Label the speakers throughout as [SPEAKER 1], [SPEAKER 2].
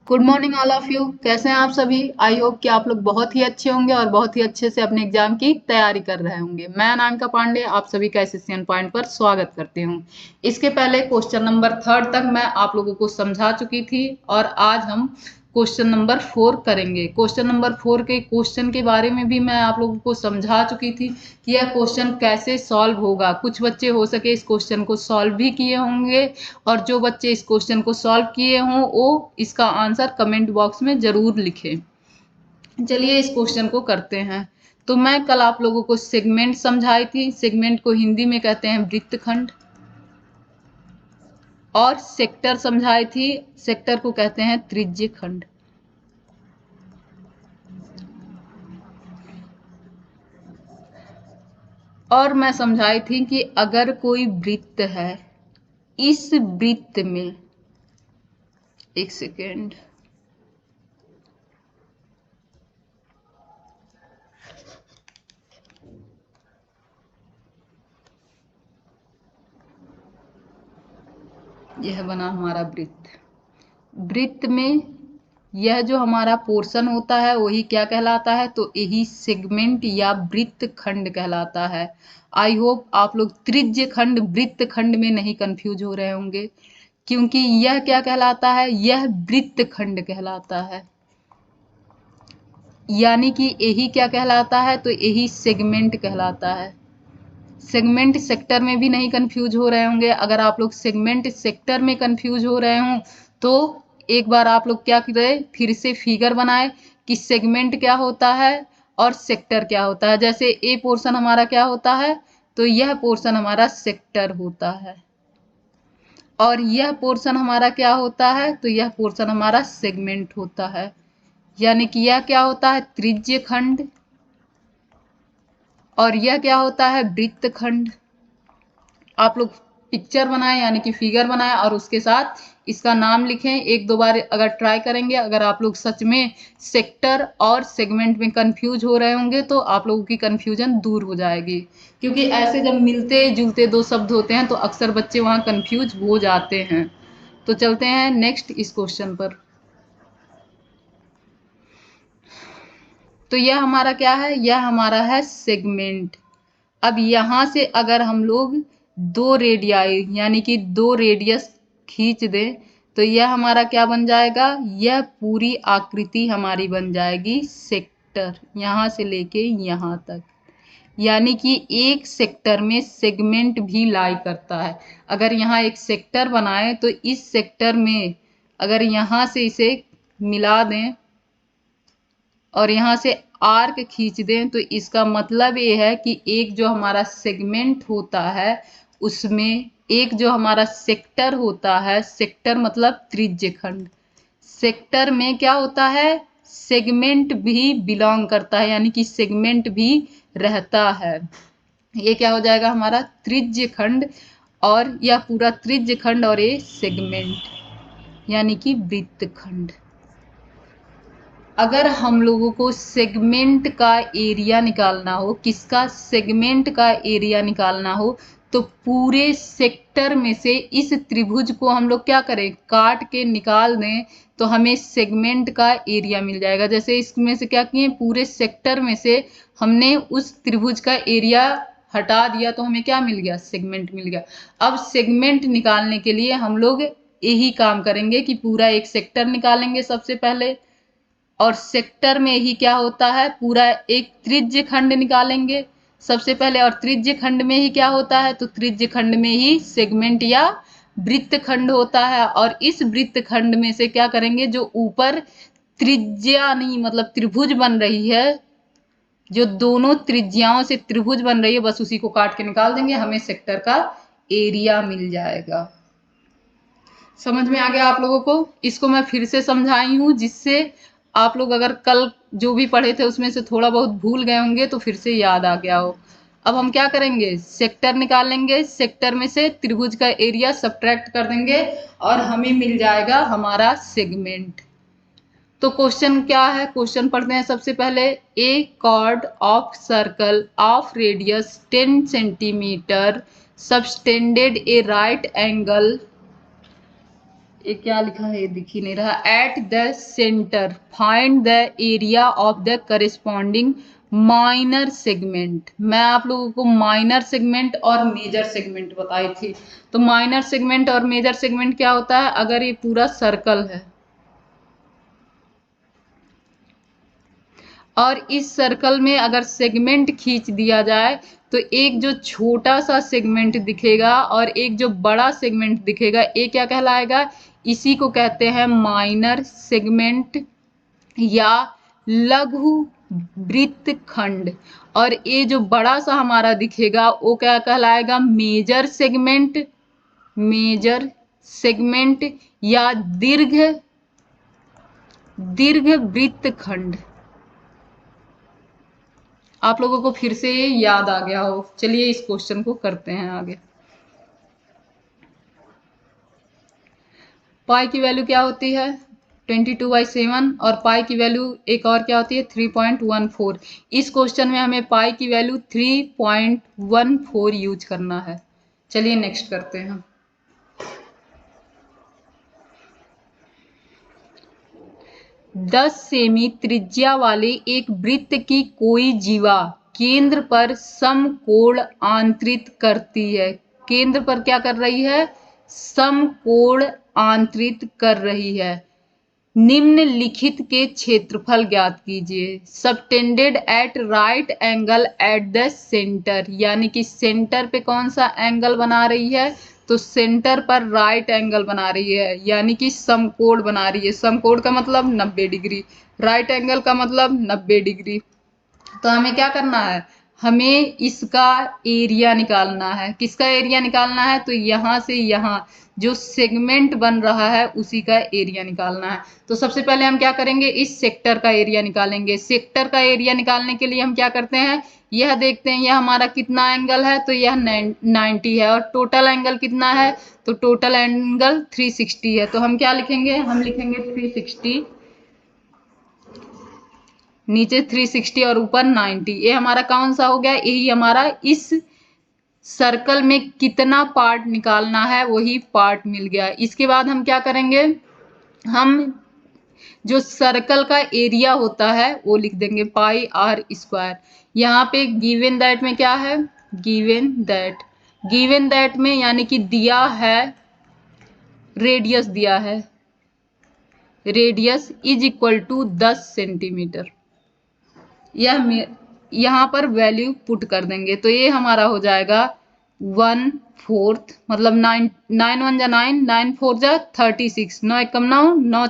[SPEAKER 1] Good morning all of you. कैसे हैं आप सभी? आई होप कि आप लोग बहुत ही अच्छे होंगे और बहुत ही अच्छे से अपने एग्जाम की तैयारी कर रहे होंगे। मैं अनामिका पांडे आप सभी का एसएससीएन पॉइंट पर स्वागत करती हूँ। इसके पहले क्वेश्चन नंबर 3 तक मैं आप लोगों को समझा चुकी थी और आज हम क्वेश्चन नंबर 4 करेंगे। क्वेश्चन नंबर 4 के क्वेश्चन के बारे में भी मैं आप लोगों को समझा चुकी थी कि यह क्वेश्चन कैसे सॉल्व होगा। कुछ बच्चे हो सके इस क्वेश्चन को सॉल्व भी किए होंगे और जो बच्चे इस क्वेश्चन को सॉल्व किए हों वो इसका आंसर कमेंट बॉक्स में जरूर लिखें। चलिए इस क्वेश्चन को करते हैं। तो मैं कल आप लोगों को सेगमेंट समझाई थी। सेगमेंट को हिंदी में कहते हैं वृत्तखंड, और सेक्टर समझाई थी। सेक्टर को कहते हैं त्रिज्य खंड। और मैं समझाई थी कि अगर कोई वृत्त है, इस वृत्त में एक सेकेंड, यह बना हमारा वृत्त। वृत्त में यह जो हमारा पोर्शन होता है वही क्या कहलाता है? तो यही सेगमेंट या वृत्त खंड कहलाता है। आई होप आप लोग त्रिज्य खंड वृत्त खंड में नहीं कंफ्यूज हो रहे होंगे, क्योंकि यह क्या कहलाता है? यह वृत्त खंड कहलाता है। यानी कि यही क्या कहलाता है? तो यही सेगमेंट कहलाता है। सेगमेंट सेक्टर में भी नहीं कंफ्यूज हो रहे होंगे। अगर आप लोग सेगमेंट सेक्टर में कंफ्यूज हो रहे हों तो एक बार आप लोग क्या करें, फिर से फिगर बनाए कि सेगमेंट क्या होता है और सेक्टर क्या होता है। जैसे ए पोर्शन हमारा क्या होता है? तो यह पोर्शन हमारा सेक्टर होता है और यह पोर्शन हमारा क्या होता है? तो यह पोर्शन हमारा सेगमेंट होता है। यानी कि यह क्या होता है? त्रिज्य खंड, और यह क्या होता है? वृत्त खंड। आप लोग पिक्चर बनाएं यानी कि फिगर बनाएं और उसके साथ इसका नाम लिखें। एक दो बार अगर ट्राई करेंगे, अगर आप लोग सच में सेक्टर और सेगमेंट में कंफ्यूज हो रहे होंगे तो आप लोगों की कंफ्यूजन दूर हो जाएगी, क्योंकि ऐसे जब मिलते जुलते दो शब्द होते हैं तो अक्सर बच्चे वहाँ कंफ्यूज हो जाते हैं। तो चलते हैं नेक्स्ट इस क्वेश्चन पर। तो यह हमारा क्या है? यह हमारा है सेगमेंट। अब यहां से अगर हम लोग दो रेडियाई यानी कि दो रेडियस खींच दें तो यह हमारा क्या बन जाएगा? यह पूरी आकृति हमारी बन जाएगी सेक्टर, यहां से लेके यहां तक। यानी कि एक सेक्टर में सेगमेंट भी लाई करता है। अगर यहाँ एक सेक्टर बनाए तो इस सेक्टर में अगर यहाँ से इसे मिला दें और यहाँ से आर्क खींच दें तो इसका मतलब ये है कि एक जो हमारा सेगमेंट होता है उसमें एक जो हमारा सेक्टर होता है, सेक्टर मतलब त्रिज्य खंड, सेक्टर में क्या होता है? सेगमेंट भी बिलोंग करता है, यानी कि सेगमेंट भी रहता है। ये क्या हो जाएगा? हमारा त्रिज्य खंड, और यह पूरा त्रिज्य खंड और ये सेगमेंट यानी कि वृत्त खंड। अगर हम लोगों को सेगमेंट का एरिया निकालना हो, किसका? सेगमेंट का एरिया निकालना हो, तो पूरे सेक्टर में से इस त्रिभुज को हम लोग क्या करें? काट के निकाल दें तो हमें सेगमेंट का एरिया मिल जाएगा। जैसे इसमें से क्या किए, पूरे सेक्टर में से हमने उस त्रिभुज का एरिया हटा दिया तो हमें क्या मिल गया? सेगमेंट मिल गया। अब सेगमेंट निकालने के लिए हम लोग यही काम करेंगे कि पूरा एक सेक्टर निकालेंगे सबसे पहले, और सेक्टर में ही क्या होता है? पूरा एक त्रिज्य खंड निकालेंगे सबसे पहले, और त्रिज्य खंड में ही क्या होता है? तो त्रिज्य खंड में ही सेगमेंट या वृत्त खंड होता है। और इस वृत्त खंड में से क्या करेंगे? जो ऊपर त्रिज्या नहीं मतलब त्रिभुज बन रही है, जो दोनों त्रिज्याओं से त्रिभुज बन रही है, बस उसी को काट के निकाल देंगे, हमें सेक्टर का एरिया मिल जाएगा। समझ में आ गया आप लोगों को? इसको मैं फिर से समझाई हूँ जिससे आप लोग अगर कल जो भी पढ़े थे उसमें से थोड़ा बहुत भूल गए होंगे तो फिर से याद आ गया हो। अब हम क्या करेंगे? सेक्टर निकालेंगे, सेक्टर में से त्रिभुज का एरिया सब्ट्रैक्ट कर देंगे और हमें मिल जाएगा हमारा सेगमेंट। तो क्वेश्चन क्या है? क्वेश्चन पढ़ते हैं सबसे पहले। A chord of circle of radius 10 centimetre subtended a right angle ये क्या लिखा है, ये दिख ही नहीं रहा। At the centre find the area of the corresponding minor segment. मैं आप लोगों को माइनर सेगमेंट और मेजर सेगमेंट बताई थी। तो माइनर सेगमेंट और मेजर सेगमेंट क्या होता है, अगर ये पूरा सर्कल है और इस सर्कल में अगर सेगमेंट खींच दिया जाए तो एक जो छोटा सा सेगमेंट दिखेगा और एक जो बड़ा सेगमेंट दिखेगा, ये क्या कहलाएगा, इसी को कहते हैं माइनर सेगमेंट या लघु वृत्तखंड। और ये जो बड़ा सा हमारा दिखेगा वो क्या कहलाएगा, मेजर सेगमेंट, मेजर सेगमेंट या दीर्घ वृत्तखंड। आप लोगों को फिर से ये याद आ गया हो। चलिए इस क्वेश्चन को करते हैं आगे। पाई की वैल्यू क्या होती है, 22/7, और पाई की वैल्यू एक और क्या होती है, 3.14। इस क्वेश्चन में हमें पाई की वैल्यू 3.14 यूज करना है। चलिए नेक्स्ट करते हैं। 10 सेमी त्रिज्या वाले एक वृत्त की कोई जीवा केंद्र पर समकोण आंतरित करती है। केंद्र पर क्या कर रही है, समकोण आंतरित कर रही है। निम्नलिखित के क्षेत्रफल ज्ञात कीजिए। Subtended at right angle eight the centre, यानी कि सेंटर पे कौन सा एंगल बना रही है, तो सेंटर पर राइट एंगल बना रही है, यानी कि समकोण बना रही है। समकोण का मतलब 90 डिग्री, राइट एंगल का मतलब 90 डिग्री। तो हमें क्या करना है, हमें इसका एरिया निकालना है। किसका एरिया निकालना है, तो यहाँ से यहाँ जो सेगमेंट बन रहा है उसी का एरिया निकालना है। तो सबसे पहले हम क्या करेंगे, इस सेक्टर का एरिया निकालेंगे। सेक्टर का एरिया निकालने के लिए हम क्या करते हैं, यह देखते हैं यह हमारा कितना एंगल है, तो यह 90 है। और टोटल एंगल कितना है, तो टोटल एंगल 360 है। तो हम क्या लिखेंगे, हम लिखेंगे 360, नीचे 360 और ऊपर 90। ये हमारा कौन सा हो गया, यही हमारा इस सर्कल में कितना पार्ट निकालना है वही पार्ट मिल गया। इसके बाद हम क्या करेंगे, हम जो सर्कल का एरिया होता है वो लिख देंगे पाई आर स्क्वायर। यहाँ पे गिवन दैट में क्या है, गिवन दैट, गिवन दैट में यानी कि दिया है, रेडियस दिया है, radius is equal to 10 centimetre. यह यहाँ पर वैल्यू पुट कर देंगे तो ये हमारा हो जाएगा 1/4, मतलब 9 9 1 जा 9, 9 4 जा 36, 9 एकम 9, 9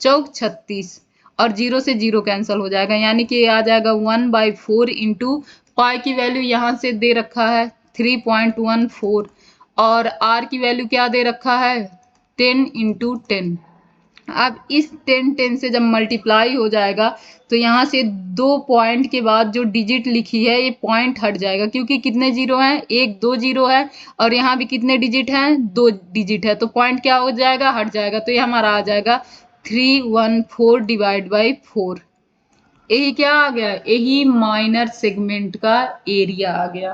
[SPEAKER 1] चौक 36, और जीरो से जीरो कैंसिल हो जाएगा, यानी कि ये आ जाएगा 1/4 इंटू पाई की वैल्यू यहाँ से दे रखा है 3.14, और आर की वैल्यू क्या दे रखा है 10 इंटू 10। अब इस 10 से जब मल्टीप्लाई हो जाएगा तो यहाँ से 2 पॉइंट के बाद जो डिजिट लिखी है ये पॉइंट हट जाएगा, क्योंकि कितने जीरो हैं, 1 2 जीरो है, और यहाँ भी कितने डिजिट हैं, 2 डिजिट है, तो पॉइंट क्या हो जाएगा, हट जाएगा। तो ये हमारा आ जाएगा 314 डिवाइड बाई 4। यही क्या आ गया, यही माइनर सेगमेंट का एरिया आ गया।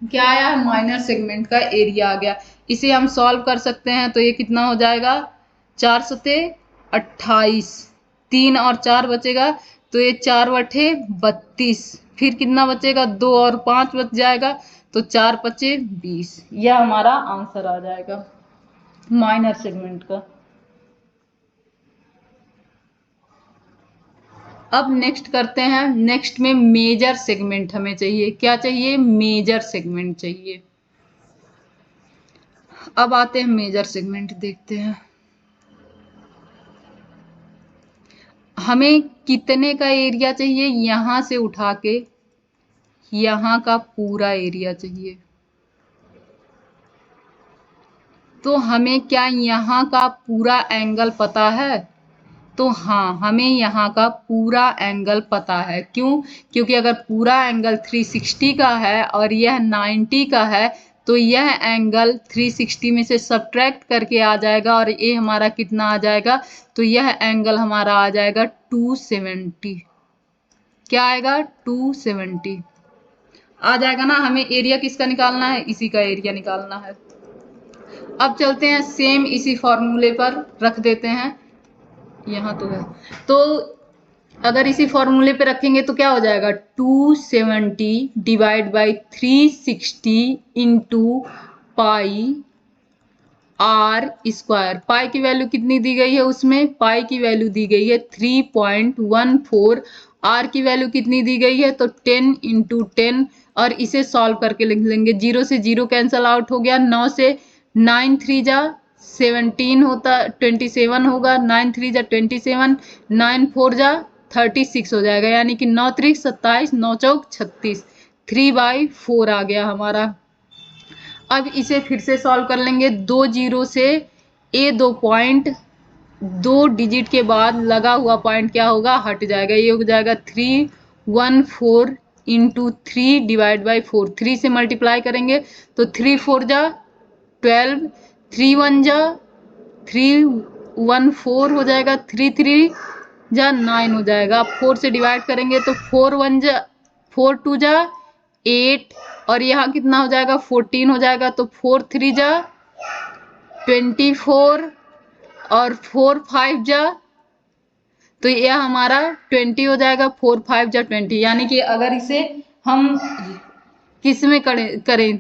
[SPEAKER 1] क्या आया, माइनर सेगमेंट का एरिया आ गया। इसे हम सॉल्व कर सकते हैं, तो ये कितना हो जाएगा, 4 सते 28, 3 और 4 बचेगा, तो ये 4 बटे 32, फिर कितना बचेगा, 2 और 5 बच जाएगा, तो 4 पचे 20। यह हमारा आंसर आ जाएगा माइनर सेगमेंट का। अब नेक्स्ट करते हैं, नेक्स्ट में मेजर सेगमेंट हमें चाहिए। क्या चाहिए, मेजर सेगमेंट चाहिए। अब आते हैं मेजर सेगमेंट, देखते हैं हमें कितने का एरिया चाहिए, यहां से उठा के यहां का पूरा एरिया चाहिए। तो हमें क्या यहाँ का पूरा एंगल पता है, तो हाँ हमें यहाँ का पूरा एंगल पता है। क्यों, क्योंकि अगर पूरा एंगल 360 का है और यह 90 का है तो यह एंगल 360 में से सब्ट्रैक्ट करके आ जाएगा, और ये हमारा कितना आ जाएगा, तो यह एंगल हमारा आ जाएगा 270। क्या आएगा, 270 आ जाएगा ना। हमें एरिया किसका निकालना है, इसी का एरिया निकालना है। अब चलते हैं सेम इसी फॉर्मूले पर रख देते हैं, यहाँ तो है। तो अगर इसी फॉर्मूले पे रखेंगे तो क्या हो जाएगा, 270 divide by 360 into pi r square. Pi की वैल्यू कितनी दी गई है उसमें, पाई की वैल्यू दी गई है 3.14। आर की वैल्यू कितनी दी गई है, तो 10 इंटू 10। और इसे सॉल्व करके लिख लेंगे, 0 से 0 कैंसल आउट हो गया, 9 से 9 3 जा 17 होता 27 होगा, 9 3 जा 27, 9 4 जा 36 हो जाएगा, यानी कि 9 3 27, 9 चौक 36, 3/4 आ गया हमारा। अब इसे फिर से सॉल्व कर लेंगे, 2 जीरो से ए 2 पॉइंट 2 डिजिट के बाद लगा हुआ पॉइंट क्या होगा, हट जाएगा, ये हो जाएगा 314 इंटू 3 डिवाइड बाई 4। 3 से मल्टीप्लाई करेंगे तो 3 4 जा 12, 3 1 जा 314 हो जाएगा, 3 3 जा 9 हो जाएगा। 4 से डिवाइड करेंगे तो 4 1 जा 4 2 जा 8, और यहाँ कितना हो जाएगा 14 हो जाएगा, तो 4 3 जा 24 और 4 5 जा, तो यह हमारा 20 हो जाएगा, 4 5 जा 20। यानी कि अगर इसे हम किस में करें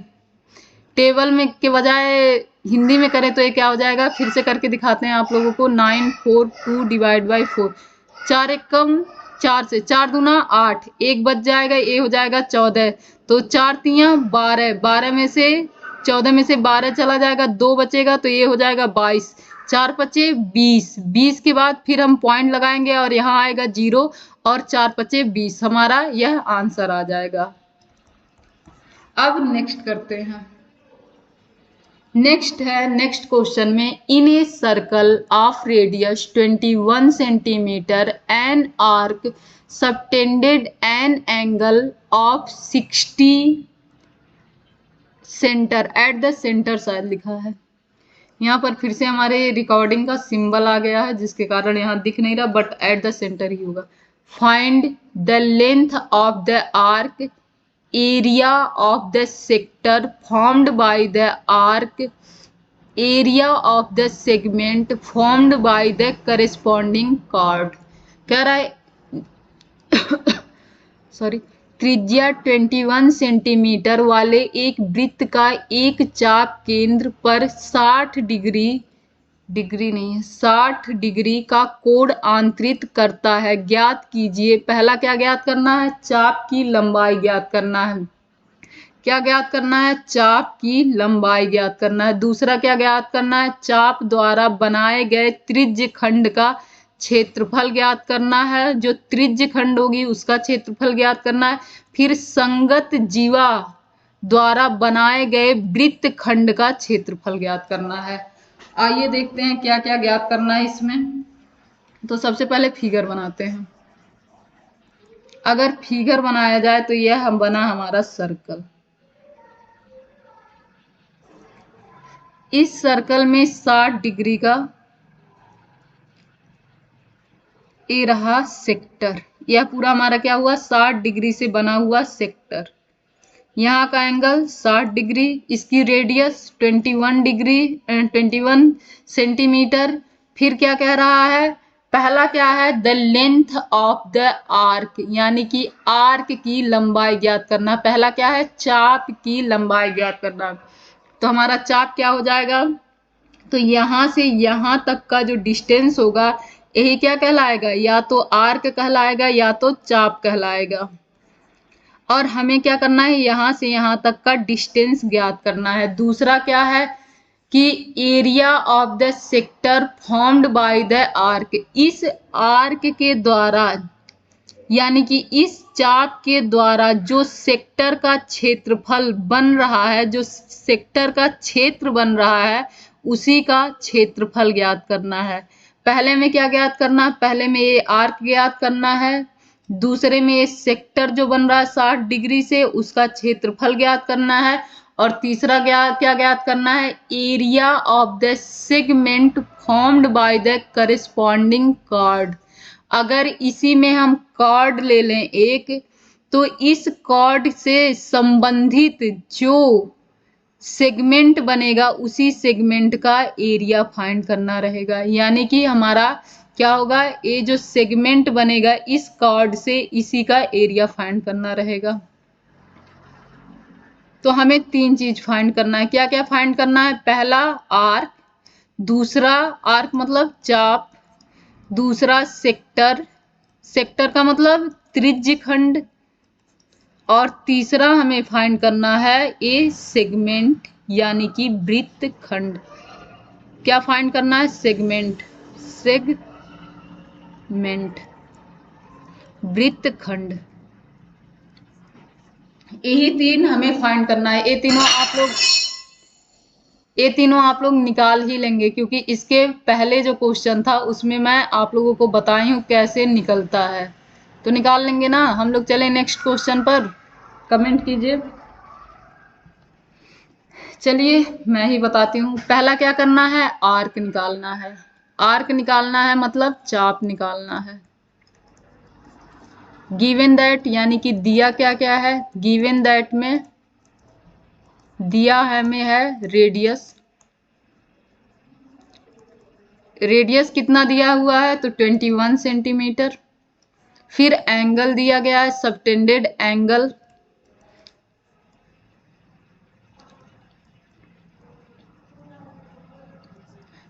[SPEAKER 1] टेबल में के बजाय हिंदी में करें तो ये क्या हो जाएगा, फिर से करके दिखाते हैं आप लोगों को। 942 डिवाइड बाई 4, 4 एक कम 4 से, 4 दूना 8, एक बच जाएगा, ये हो जाएगा 14, तो 4 तियां 12, 12 में से 14 में से 12 चला जाएगा, 2 बचेगा, तो ये हो जाएगा 22, 4 पचे 20, 20 के बाद फिर हम पॉइंट लगाएंगे और यहाँ आएगा 0, और 4 पचे 20, हमारा यह आंसर आ जाएगा। अब नेक्स्ट करते हैं, नेक्स्ट है, नेक्स्ट क्वेश्चन में, in a circle of radius 21 centimetre an arc subtended an angle of 60 centre at the centre, शायद लिखा है यहाँ पर। फिर से हमारे रिकॉर्डिंग का सिंबल आ गया है जिसके कारण यहाँ दिख नहीं रहा, बट एट द सेंटर ही होगा। Find the length of the arc, area of the sector formed by the arc, area of the segment formed by the corresponding chord। कह रहा है सॉरी, त्रिज्या 21 सेंटीमीटर वाले एक वृत्त का एक चाप केंद्र पर 60 डिग्री नहीं है 60 डिग्री का कोण आंतरित करता है। ज्ञात कीजिए, पहला क्या ज्ञात करना है, चाप की लंबाई ज्ञात करना है। क्या ज्ञात करना है, चाप की लंबाई ज्ञात करना है। दूसरा क्या ज्ञात करना है, चाप द्वारा बनाए गए त्रिज्य खंड का क्षेत्रफल ज्ञात करना है। जो त्रिज्य खंड होगी उसका क्षेत्रफल ज्ञात करना है। फिर संगत जीवा द्वारा बनाए गए वृत्त खंड का क्षेत्रफल ज्ञात करना है। आइए देखते हैं क्या क्या ज्ञात करना है इसमें। तो सबसे पहले फिगर बनाते हैं। अगर फिगर बनाया जाए तो यह हम बना हमारा सर्कल। इस सर्कल में 60 डिग्री का ये रहा सेक्टर। यह पूरा हमारा क्या हुआ, 60 डिग्री से बना हुआ सेक्टर। यहाँ का एंगल 60 डिग्री, इसकी रेडियस 21 सेंटीमीटर। फिर क्या कह रहा है, पहला क्या है, the length of the arc, यानी कि आर्क की लंबाई ज्ञात करना। पहला क्या है, चाप की लंबाई ज्ञात करना। तो हमारा चाप क्या हो जाएगा, तो यहाँ से यहाँ तक का जो डिस्टेंस होगा यही क्या कहलाएगा, या तो आर्क कहलाएगा या तो चाप कहलाएगा। और हमें क्या करना है, यहाँ से यहाँ तक का डिस्टेंस ज्ञात करना है। दूसरा क्या है कि area of the sector formed by the arc, इस आर्क के द्वारा यानी कि इस चाप के द्वारा जो सेक्टर का क्षेत्रफल बन रहा है, जो सेक्टर का क्षेत्र बन रहा है, उसी का क्षेत्रफल ज्ञात करना है। पहले में क्या ज्ञात करना है, पहले में ये आर्क ज्ञात करना है। दूसरे में ये सेक्टर जो बन रहा है 60 डिग्री से, उसका क्षेत्रफल ज्ञात करना है। और तीसरा क्या ज्ञात करना है, area of the segment formed by the corresponding chord. अगर इसी में हम कॉर्ड ले लें एक, तो इस कॉर्ड से संबंधित जो सेगमेंट बनेगा उसी सेगमेंट का एरिया फाइंड करना रहेगा। यानी कि हमारा क्या होगा, ये जो सेगमेंट बनेगा इस कॉर्ड से इसी का एरिया फाइंड करना रहेगा। तो हमें 3 चीज फाइंड करना है। क्या क्या फाइंड करना है? पहला आर्क, दूसरा आर्क मतलब चाप, दूसरा सेक्टर, सेक्टर का मतलब त्रिज्य खंड, और तीसरा हमें फाइंड करना है ए सेगमेंट यानी कि वृत्त खंड। क्या फाइंड करना है? सेगमेंट, सेगमेंट, वृत्त खंड, यही 3 हमें फाइंड करना है। ये तीनों आप लोग निकाल ही लेंगे, क्योंकि इसके पहले जो क्वेश्चन था उसमें मैं आप लोगों को बताई हूँ कैसे निकलता है। तो निकाल लेंगे ना। हम लोग चले नेक्स्ट क्वेश्चन पर, कमेंट कीजिए। चलिए मैं ही बताती हूँ। पहला क्या करना है? आर्क निकालना है। आर्क निकालना है मतलब चाप निकालना है। गिवन दैट यानी कि दिया क्या क्या है? गिवन दैट में दिया हमें है रेडियस। रेडियस कितना दिया हुआ है? तो 21 सेंटीमीटर। फिर एंगल दिया गया है, सबटेंडेड एंगल।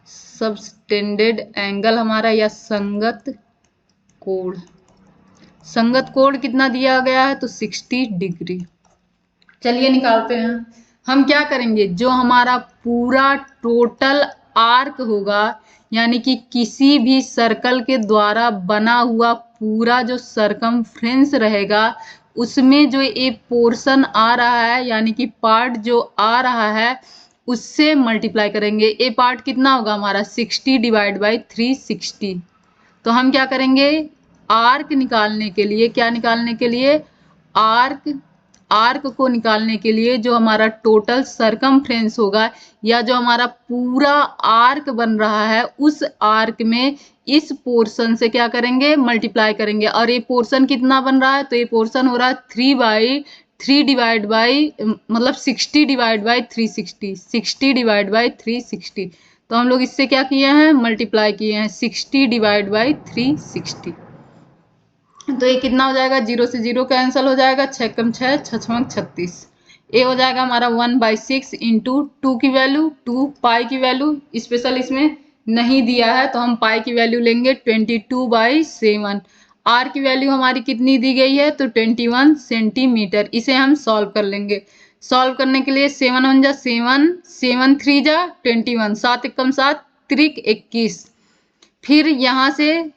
[SPEAKER 1] सबटेंडेड एंगल हमारा या संगत कोण। संगत कोण कितना दिया गया है? तो 60 डिग्री। चलिए निकालते हैं। हम क्या करेंगे, जो हमारा पूरा टोटल आर्क होगा, यानी कि किसी भी सर्कल के द्वारा बना हुआ पूरा जो सरकमफ्रेंस रहेगा, उसमें जो ये पोर्शन आ रहा है यानी कि पार्ट जो आ रहा है उससे मल्टीप्लाई करेंगे। ये पार्ट कितना होगा हमारा? 60 डिवाइड बाई 360। तो हम क्या करेंगे, आर्क निकालने के लिए, क्या निकालने के लिए? आर्क, आर्क को निकालने के लिए जो हमारा टोटल सरकमफ्रेंस होगा या जो हमारा पूरा आर्क बन रहा है, उस आर्क में इस पोर्शन से क्या करेंगे? मल्टीप्लाई करेंगे। और ये पोर्शन कितना बन रहा है? तो ये पोर्शन हो रहा है 3 डिवाइड बाई मतलब 60 डिवाइड बाई 360, 60 डिवाइड बाई 360। तो हम लोग इससे क्या किए हैं? मल्टीप्लाई किए हैं 60 डिवाइड बाई 360। तो ये कितना हो जाएगा? 0 से 0 कैंसिल हो जाएगा, 6 कम 6, 6 36। ये हो जाएगा हमारा 1/6 इंटू 2 की वैल्यू, 2 पाई की वैल्यू स्पेशल इसमें नहीं दिया है तो हम पाई की वैल्यू लेंगे 22/7। आर की वैल्यू हमारी कितनी दी गई है? तो 21 सेंटीमीटर। इसे हम सॉल्व कर लेंगे। सॉल्व करने के लिए 7 1 जा 7, 7 3 जा 21, 7 एकम 7, त्रिक 21। फिर यहाँ से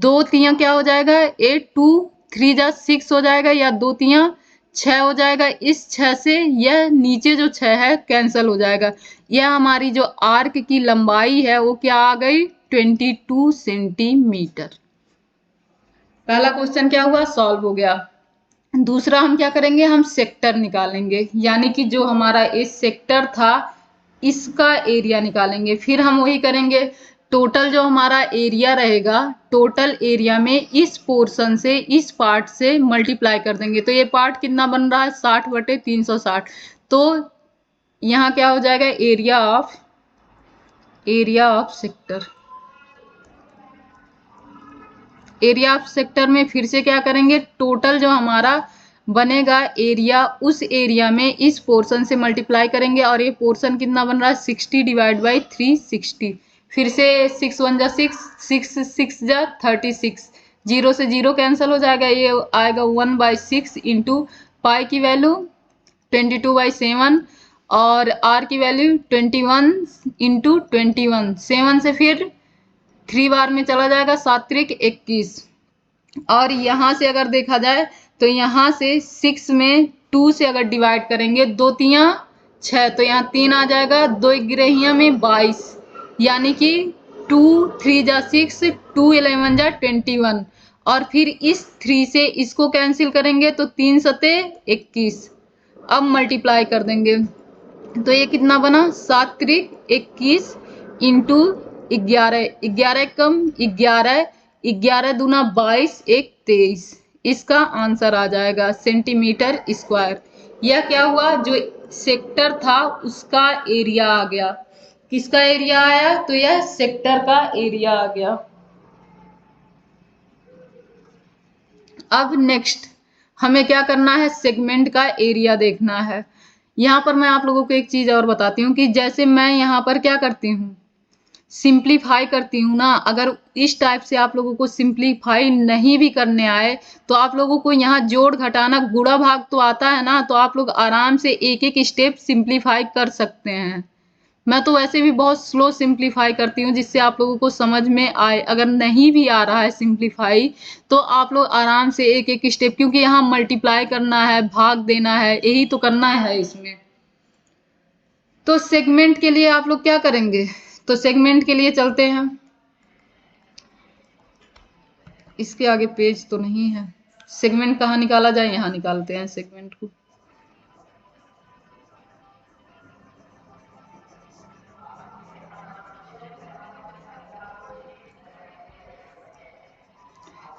[SPEAKER 1] 2 तियां क्या हो जाएगा? 8 2 3 जा 6 हो जाएगा, या 2 तियां 6 हो जाएगा। इस 6 से यह नीचे जो 6 है कैंसिल हो जाएगा। यह हमारी जो आर्क की लंबाई है वो क्या आ गई? 22 सेंटीमीटर। पहला क्वेश्चन क्या हुआ? सॉल्व हो गया। दूसरा हम क्या करेंगे? हम सेक्टर निकालेंगे, यानी कि जो हमारा इस सेक्टर था इसका एरिया निकालेंगे। फिर हम वही करेंगे, टोटल जो हमारा एरिया रहेगा, टोटल एरिया में इस पोर्शन से इस पार्ट से मल्टीप्लाई कर देंगे। तो ये पार्ट कितना बन रहा है? 60/360। तो यहाँ क्या हो जाएगा? Area of sector. Area of sector में फिर से क्या करेंगे? टोटल जो हमारा बनेगा एरिया, उस एरिया में इस पोर्शन से मल्टीप्लाई करेंगे। और ये पोर्शन कितना बन रहा है? 60 डिवाइड बाई 360। फिर से 6 1 जा 6, 6 6 जा 36। 0 से 0 कैंसिल हो जाएगा, ये आएगा 1/6 इंटू पाई की वैल्यू 22/7 और आर की वैल्यू 21 इंटू 21। 7 से फिर 3 बार में चला जाएगा, 7 त्रिक 21। और यहाँ से अगर देखा जाए तो यहाँ से 6 में 2 से अगर डिवाइड करेंगे, 2 तियां 6, तो यहाँ 3 आ जाएगा, 2 गिरहिया में 22, यानी कि 2 3 जा 6, 2 11 जा 21। और फिर इस 3 से इसको कैंसिल करेंगे तो 3 सते 21। अब मल्टीप्लाई कर देंगे तो ये कितना बना? 7 त्रिक 21 इंटू 11, 11 कम 11, 11 दूना 22, 1 23। इसका आंसर आ जाएगा सेंटीमीटर स्क्वायर। यह क्या हुआ? जो सेक्टर था उसका एरिया आ गया। किसका एरिया आया? तो यह सेक्टर का एरिया आ गया। अब नेक्स्ट हमें क्या करना है? सेगमेंट का एरिया देखना है। यहाँ पर मैं आप लोगों को एक चीज और बताती हूँ कि जैसे मैं यहाँ पर क्या करती हूँ, सिंप्लीफाई करती हूँ ना। अगर इस टाइप से आप लोगों को सिंप्लीफाई नहीं भी करने आए तो आप लोगों को यहाँ जोड़ घटाना गुणा भाग तो आता है ना, तो आप लोग आराम से एक एक स्टेप सिंप्लीफाई कर सकते हैं। मैं तो वैसे भी बहुत स्लो सिंप्लीफाई करती हूँ जिससे आप लोगों को समझ में आए। अगर नहीं भी आ रहा है सिंप्लीफाई तो आप लोग आराम से एक एक स्टेप, क्योंकि यहाँ मल्टीप्लाई करना है, भाग देना है, यही तो करना है इसमें। तो सेगमेंट के लिए आप लोग क्या करेंगे? तो सेगमेंट के लिए चलते हैं। इसके आगे पेज तो नहीं है। सेगमेंट कहाँ निकाला जाए? यहाँ निकालते हैं सेगमेंट को।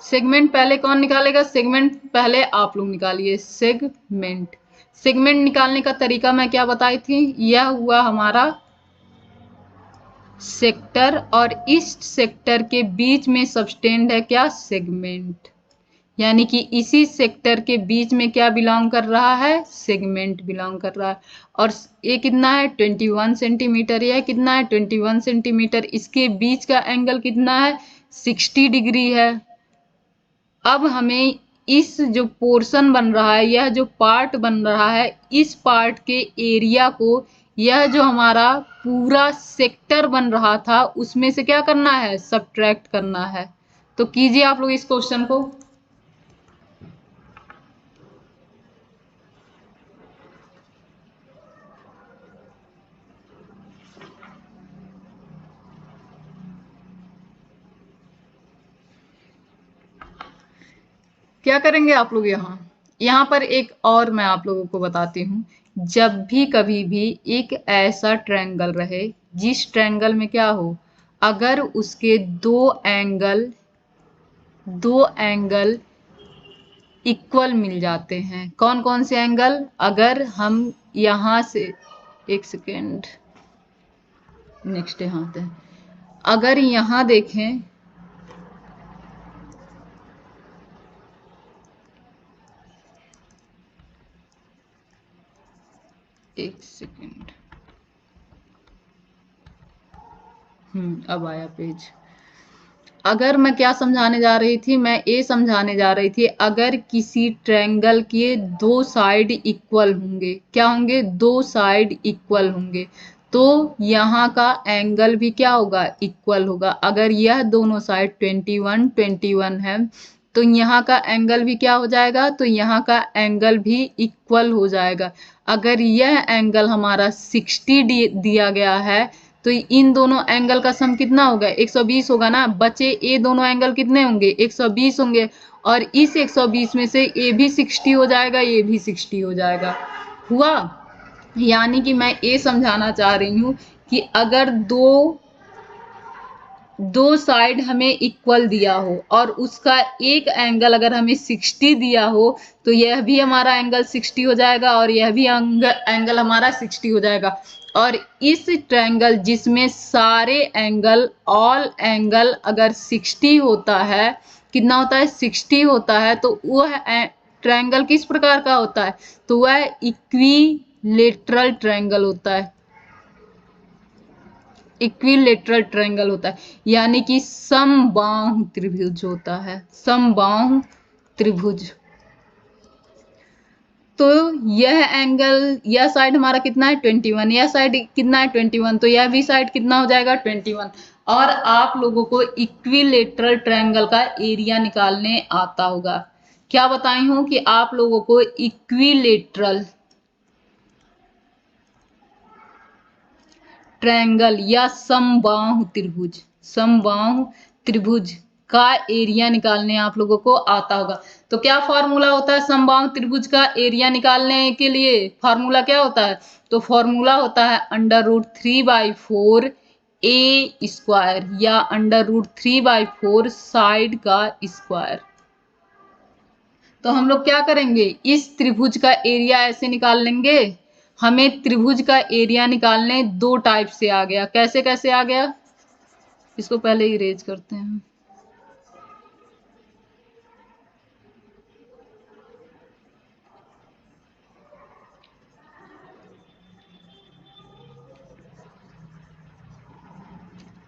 [SPEAKER 1] सेगमेंट पहले कौन निकालेगा? सेगमेंट पहले आप लोग निकालिए। सेगमेंट, सेगमेंट निकालने का तरीका मैं क्या बताई थी? यह हुआ हमारा सेक्टर और इस सेक्टर के बीच में सबटेंड है क्या? सेगमेंट। यानी कि इसी सेक्टर के बीच में क्या बिलोंग कर रहा है? सेगमेंट बिलोंग कर रहा है। और ये कितना है? 21 सेंटीमीटर। यह कितना है? 21 सेंटीमीटर। इसके बीच का एंगल कितना है? 60 डिग्री है। अब हमें इस जो पोर्शन बन रहा है, यह जो पार्ट बन रहा है, इस पार्ट के एरिया को, यह जो हमारा पूरा सेक्टर बन रहा था उसमें से क्या करना है? सब्ट्रैक्ट करना है। तो कीजिए आप लोग इस क्वेश्चन को। क्या करेंगे आप लोग? यहाँ पर एक और मैं आप लोगों को बताती हूँ। जब भी कभी भी एक ऐसा ट्रायंगल रहे जिस ट्रायंगल में क्या हो, अगर उसके दो एंगल इक्वल मिल जाते हैं। कौन कौन से एंगल? अगर हम यहाँ से, एक सेकेंड, नेक्स्ट यहाँ आते हैं। अगर यहाँ देखें, एक सेकेंड, अब आया पेज। अगर मैं क्या समझाने जा रही थी? मैं ये समझाने जा रही थी अगर किसी ट्रायंगल के दो साइड इक्वल होंगे, क्या होंगे? दो साइड इक्वल होंगे, तो यहाँ का एंगल भी क्या होगा? इक्वल होगा। अगर यह दोनों साइड 21 21 है तो यहाँ का एंगल भी क्या हो जाएगा? तो यहाँ का एंगल भी इक्वल हो जाएगा। अगर यह एंगल हमारा 60 दिया गया है तो इन दोनों एंगल का सम कितना होगा? 120 होगा ना। बचे ये दोनों एंगल कितने होंगे? 120 होंगे। और इस 120 में से ये भी 60 हो जाएगा, ये भी 60 हो जाएगा। हुआ? यानी कि मैं ये समझाना चाह रही हूँ कि अगर दो साइड हमें इक्वल दिया हो और उसका एक एंगल अगर हमें 60 दिया हो तो यह भी हमारा एंगल 60 हो जाएगा और यह भी एंगल हमारा 60 हो जाएगा। और इस ट्रायंगल जिसमें सारे एंगल, ऑल एंगल अगर 60 होता है, कितना होता है? 60 होता है, तो वह ट्रायंगल किस प्रकार का होता है? तो वह इक्विलेटरल ट्रायंगल होता है। इक्विलेटरल ट्रायंगल होता है, यानी कि समबाहु त्रिभुज होता है। समबाहु त्रिभुज। तो यह एंगल, यह साइड हमारा कितना है? 21। यह साइड कितना है? 21। तो यह भी साइड कितना हो जाएगा? 21। और आप लोगों को इक्विलेटरल ट्रायंगल का एरिया निकालने आता होगा। क्या बताई हूं कि आप लोगों को इक्विलेटरल ट्रायंगल या समबाहु त्रिभुज, समबाहु त्रिभुज का एरिया निकालने आप लोगों को आता होगा। तो क्या फॉर्मूला होता है समबाहु त्रिभुज का एरिया निकालने के लिए? फॉर्मूला क्या होता है? तो फॉर्मूला होता है √3/4 ए स्क्वायर या √3/4 साइड का स्क्वायर। तो हम लोग क्या करेंगे? इस त्रिभुज का एरिया ऐसे निकाल लेंगे। हमें त्रिभुज का एरिया निकालने दो टाइप से आ गया। कैसे कैसे आ गया, इसको पहले इरेज करते हैं।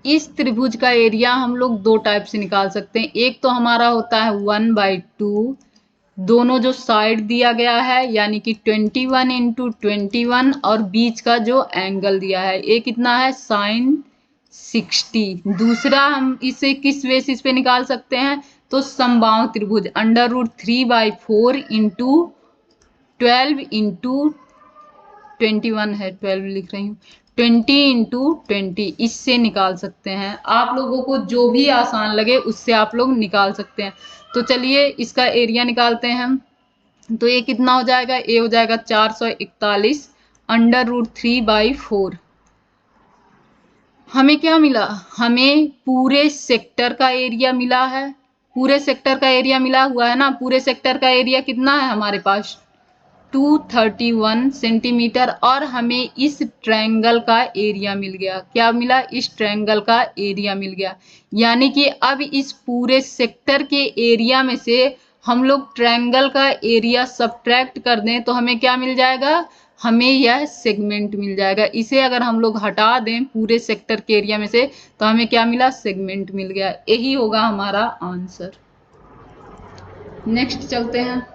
[SPEAKER 1] इस त्रिभुज का एरिया हम लोग दो टाइप से निकाल सकते हैं। एक तो हमारा होता है 1/2, दोनों जो साइड दिया गया है यानी कि 21 इंटू 21 और बीच का जो एंगल दिया है ये कितना है sin60। दूसरा हम इसे किस बेसिस पे निकाल सकते हैं, तो समबाहु त्रिभुज √3/4 इंटू 12 इंटू 21 है, 12 लिख रही हूँ, 20 इंटू 20, इससे निकाल सकते हैं। आप लोगों को जो भी आसान लगे उससे आप लोग निकाल सकते हैं। तो चलिए इसका एरिया निकालते हैं हम। तो ये कितना हो जाएगा, ये हो जाएगा 441 √3/4। हमें क्या मिला, हमें पूरे सेक्टर का एरिया मिला है। पूरे सेक्टर का एरिया मिला हुआ है ना। पूरे सेक्टर का एरिया कितना है हमारे पास 231 सेंटीमीटर। और हमें इस ट्रायंगल का एरिया मिल गया। क्या मिला, इस ट्रायंगल का एरिया मिल गया। यानी कि अब इस पूरे सेक्टर के एरिया में से हम लोग ट्रायंगल का एरिया सब्ट्रैक्ट कर दें तो हमें क्या मिल जाएगा, हमें यह सेगमेंट मिल जाएगा। इसे अगर हम लोग हटा दें पूरे सेक्टर के एरिया में से तो हमें क्या मिला, सेगमेंट मिल गया। यही होगा हमारा आंसर। नेक्स्ट चलते हैं।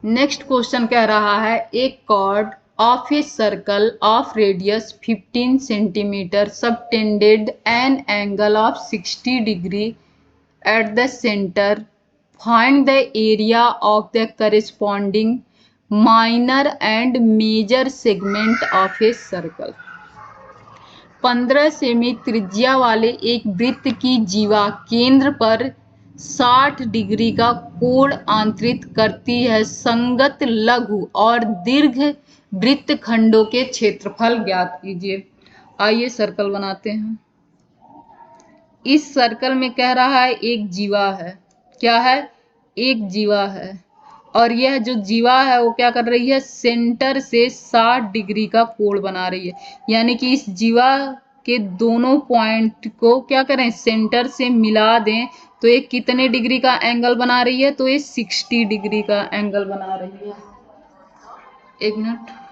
[SPEAKER 1] नेक्स्ट क्वेश्चन कह रहा है, एक chord of a circle of radius 15 centimetre subtended an angle of 60 degree at the centre, find the area of the corresponding minor and major segment of a circle. 15 सेमी त्रिज्या वाले एक वृत्त की जीवा केंद्र पर 60 डिग्री का कोण आंतरित करती है। संगत लघु और दीर्घ वृत्तखंडों के क्षेत्रफल ज्ञात कीजिए। आइए सर्कल बनाते हैं। इस सर्कल में कह रहा है एक जीवा है। क्या है, एक जीवा है। और यह जो जीवा है वो क्या कर रही है, सेंटर से 60 डिग्री का कोण बना रही है। यानी कि इस जीवा के दोनों पॉइंट को क्या करें, सेंटर से मिला दें तो ये कितने डिग्री का एंगल बना रही है, तो ये 60 डिग्री का एंगल बना रही है। एक मिनट।